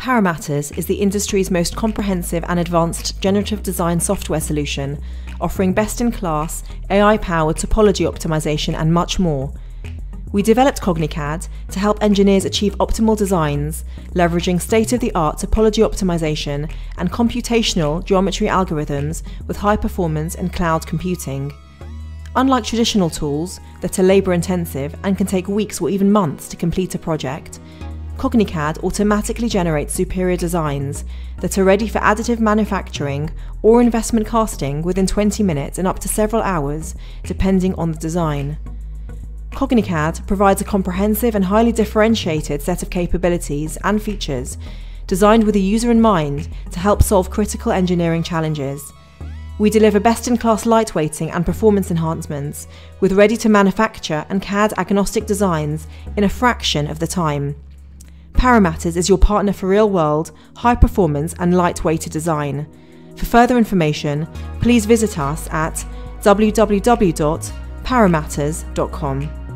ParaMatters is the industry's most comprehensive and advanced generative design software solution, offering best-in-class, AI-powered topology optimization and much more. We developed CogniCAD to help engineers achieve optimal designs, leveraging state-of-the-art topology optimization and computational geometry algorithms with high performance and cloud computing. Unlike traditional tools that are labour-intensive and can take weeks or even months to complete a project, CogniCAD automatically generates superior designs that are ready for additive manufacturing or investment casting within 20 minutes and up to several hours, depending on the design. CogniCAD provides a comprehensive and highly differentiated set of capabilities and features designed with the user in mind to help solve critical engineering challenges. We deliver best-in-class lightweighting and performance enhancements with ready-to-manufacture and CAD-agnostic designs in a fraction of the time. ParaMatters is your partner for real-world, high-performance and light-weighted design. For further information, please visit us at www.paramatters.com.